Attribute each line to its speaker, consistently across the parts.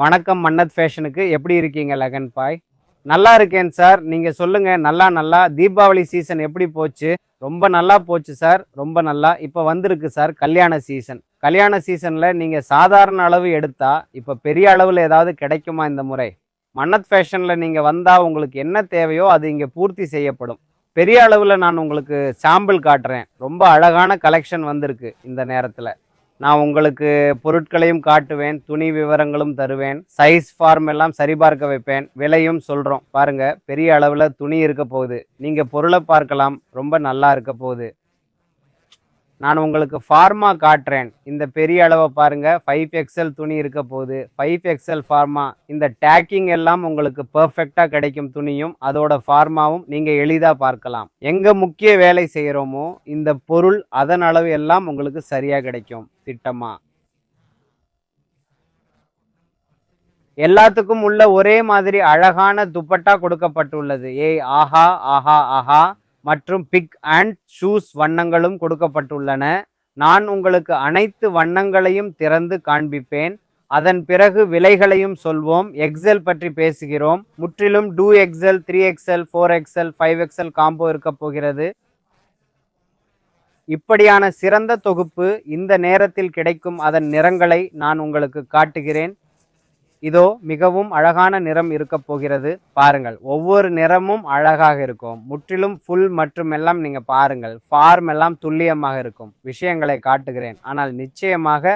Speaker 1: வணக்கம் மன்னத் ஃபேஷனுக்கு. எப்படி இருக்கீங்க லகன் பாய்? நல்லா இருக்கேன் சார். நீங்க சொல்லுங்க. நல்லா தீபாவளி சீசன் எப்படி போச்சு? ரொம்ப நல்லா போச்சு சார். ரொம்ப நல்லா. இப்போ வந்திருக்கு சார் கல்யாண சீசன். கல்யாண சீசன்ல நீங்க சாதாரண அளவு எடுத்தா இப்ப பெரிய அளவுல ஏதாவது கிடைக்குமா இந்த முறை? மன்னத் ஃபேஷன்ல நீங்க வந்தா உங்களுக்கு என்ன தேவையோ அது இங்க பூர்த்தி செய்யப்படும். பெரிய அளவுல நான் உங்களுக்கு சாம்பிள் காட்டுறேன். ரொம்ப அழகான கலெக்ஷன் வந்திருக்கு இந்த நேரத்துல. நான் உங்களுக்கு பொருட்களையும் காட்டுவேன், துணி விவரங்களும் தருவேன், சைஸ் ஃபார்ம் எல்லாம் சரிபார்க்க வைப்பேன், விலையும் சொல்கிறோம். பாருங்க, பெரிய அளவில் துணி இருக்க போகுது. நீங்கள் பொருளை பார்க்கலாம், ரொம்ப நல்லா இருக்க போகுது. நான் உங்களுக்கு ஃபார்மா காட்டுறேன். இந்த பெரிய அளவை பாருங்க, 5XL துணி இருக்க போகுது. 5XL pharma. இந்த டேக்கிங் எல்லாம் உங்களுக்கு பெர்ஃபெக்டாக கிடைக்கும். துணியும் அதோட ஃபார்மாவும் நீங்கள் எளிதாக பார்க்கலாம். எங்கே முக்கிய வேலை செய்கிறோமோ இந்த பொருள் அதன் அளவு எல்லாம் உங்களுக்கு சரியாக கிடைக்கும் திட்டமா. எல்லாத்துக்கும் உள்ள ஒரே மாதிரி அழகான துப்பட்டா கொடுக்கப்பட்டுள்ளது. ஏய் ஆஹா ஆஹா ஆஹா. மற்றும் பிக் அண்ட் ஷூஸ் வண்ணங்களும் கொடுக்கப்பட்டுள்ளன. நான் உங்களுக்கு அனைத்து வண்ணங்களையும் திறந்து காண்பிப்பேன். அதன் பிறகு விலைகளையும் சொல்வோம். எக்ஸல் பற்றி பேசுகிறோம். முற்றிலும் 2XL 3XL 4XL 5XL combo இருக்க போகிறது. இப்படியான சிறந்த தொகுப்பு இந்த நேரத்தில் கிடைக்கும். அதன் நிறங்களை நான் உங்களுக்கு காட்டுகிறேன். இதோ மிகவும் அழகான நிறம் இருக்க போகிறது. பாருங்கள், ஒவ்வொரு நிறமும் அழகாக இருக்கும். முற்றிலும் ஃபுல் மற்றும் எல்லாம் நீங்க பாருங்கள். ஃபார்ம் எல்லாம் துல்லியமாக இருக்கும். விஷயங்களை காட்டுகிறேன். ஆனால் நிச்சயமாக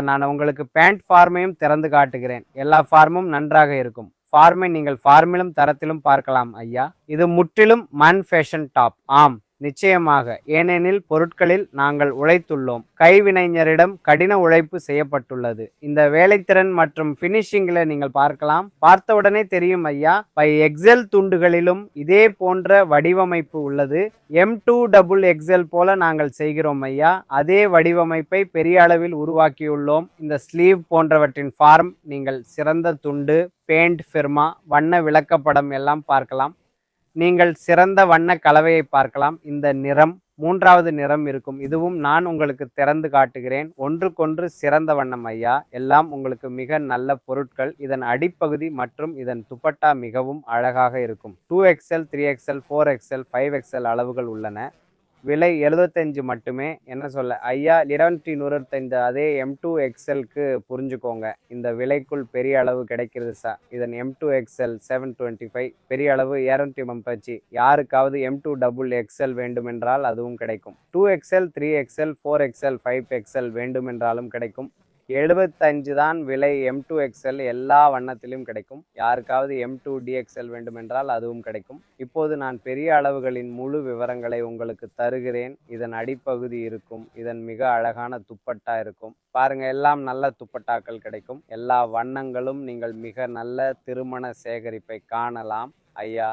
Speaker 1: நான் உங்களுக்கு பேண்ட் ஃபார்மையும் திறந்து காட்டுகிறேன். எல்லா ஃபார்மும் நன்றாக இருக்கும். ஃபார்மை நீங்கள் ஃபார்மிலும் தரத்திலும் பார்க்கலாம் ஐயா. இது முற்றிலும் மன் ஃபேஷன் டாப். ஆம், நிச்சயமாக. ஏனெனில் பொருட்களில் நாங்கள் உழைத்துள்ளோம். கைவினைஞரிடம் கடின உழைப்பு செய்யப்பட்டுள்ளது. இந்த வேலைத்திறன் மற்றும் பினிஷிங்கில் நீங்கள் பார்க்கலாம். பார்த்தவுடனே தெரியும் ஐயா. XL துண்டுகளிலும் இதே போன்ற வடிவமைப்பு உள்ளது. M2XL போல நாங்கள் செய்கிறோம் ஐயா. அதே வடிவமைப்பை பெரிய அளவில் உருவாக்கியுள்ளோம். இந்த ஸ்லீவ் போன்றவற்றின் ஃபார்ம் நீங்கள் சிறந்த துண்டு, பெயிண்ட் ஃபிர்மா, வண்ண விளக்கப்படம் எல்லாம் பார்க்கலாம். நீங்கள் சிறந்த வண்ண கலவையை பார்க்கலாம். இந்த நிறம், மூன்றாவது நிறம் இருக்கும். இதுவும் நான் உங்களுக்கு திறந்து காட்டுகிறேன். ஒன்றுக்கொன்று சிறந்த வண்ணம் ஐயா. எல்லாம் உங்களுக்கு மிக நல்ல பொருட்கள். இதன் அடிப்பகுதி மற்றும் இதன் துப்பட்டா மிகவும் அழகாக இருக்கும். 2XL 3XL 4XL 5XL அளவுகள் உள்ளன. விலை 75 மட்டுமே. என்ன சொல்ல ஐயா, 1125. அதே M2XLக்கு புரிஞ்சுக்கோங்க. இந்த விலைக்குள் பெரிய அளவு கிடைக்கிறது சார். இதன் M2XL 725 பெரிய அளவு 235. யாருக்காவது M2XL வேண்டுமென்றால் அதுவும் கிடைக்கும். 2XL 3XL 4XL 5XL வேண்டுமென்றாலும் கிடைக்கும். 75 தான் விலை. M2XL எல்லா வண்ணத்திலும் கிடைக்கும். யாருக்காவது M2DXL வேண்டுமென்றால் அதுவும் கிடைக்கும். இப்போது நான் பெரிய அளவுகளின் முழு விவரங்களை உங்களுக்கு தருகிறேன். இதன் அடிப்பகுதி இருக்கும். இதன் மிக அழகான துப்பட்டா இருக்கும். பாருங்க, எல்லாம் நல்ல துப்பட்டாக்கள் கிடைக்கும். எல்லா வண்ணங்களும் நீங்கள் மிக நல்ல திருமண சேகரிப்பை காணலாம் ஐயா.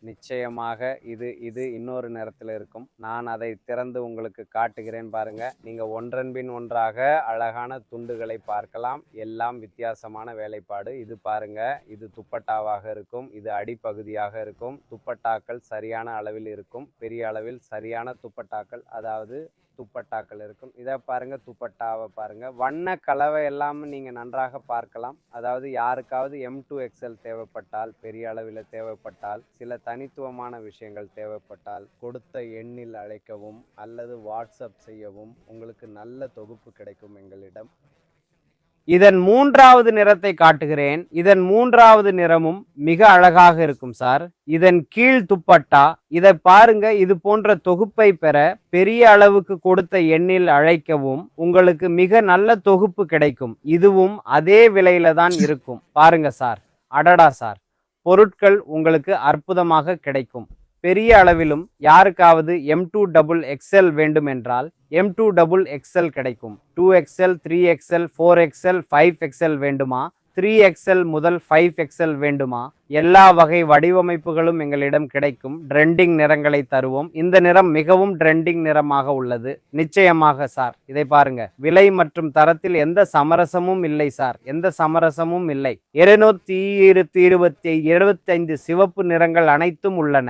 Speaker 1: நிச்சயமாக இது இன்னொரு நிறத்தில் இருக்கும். நான் அதை திறந்து உங்களுக்கு காட்டுகிறேன். பாருங்க, நீங்க ஒன்றன் பின் ஒன்றாக அழகான துண்டுகளை பார்க்கலாம். எல்லாம் வித்தியாசமான வேலைப்பாடு. இது பாருங்க, இது துப்பட்டாவாக இருக்கும். இது அடிப்பகுதியாக இருக்கும். துப்பட்டாக்கள் சரியான அளவில் இருக்கும். பெரிய அளவில் சரியான துப்பட்டாக்கள், அதாவது துப்பட்டாக்கள் இருக்கும். இதை பாருங்க, துப்பட்டாவை பாருங்க. வண்ண கலவை எல்லாம் நீங்க நன்றாக பார்க்கலாம். அதாவது யாருக்காவது M2XL தேவைப்பட்டால், பெரிய அளவில் தேவைப்பட்டால், சில தனித்துவமான விஷயங்கள் தேவைப்பட்டால் கொடுத்த எண்ணில் அழைக்கவும் அல்லது வாட்ஸ்அப் செய்யவும். உங்களுக்கு நல்ல தொகுப்பு கிடைக்கும் எங்களிடம். இதன் மூன்றாவது நிறத்தை காட்டுகிறேன். இதன் மூன்றாவது நிறமும் மிக அழகாக இருக்கும் சார். இதன் கீழ் துப்பட்டா இதை பாருங்க. இது போன்ற தொகுப்பை பெற பெரிய அளவுக்கு கொடுத்த எண்ணில் அழைக்கவும். உங்களுக்கு மிக நல்ல தொகுப்பு கிடைக்கும். இதுவும் அதே விலையில தான் இருக்கும். பாருங்க சார், அடடா சார், பொருட்கள் உங்களுக்கு அற்புதமாக கிடைக்கும். பெரிய அளவிலும் யாருக்காவது M2XL வேண்டும் என்றால் M2XL கிடைக்கும். 2XL 3XL 4XL 5XL வேண்டுமா? 3XL முதல் 5XL வேண்டுமா? எல்லா வகை வடிவமைப்புகளும் எங்களிடம் கிடைக்கும். ட்ரெண்டிங் நிறங்களை தருவோம். இந்த நிறம் மிகவும் ட்ரெண்டிங் நிறமாக உள்ளது. நிச்சயமாக சார். இதை பாருங்க, விலை மற்றும் தரத்தில் எந்த சமரசமும் இல்லை சார். எந்த சமரசமும் இல்லை. 225 சிவப்பு நிறங்கள் அனைத்தும் உள்ளன.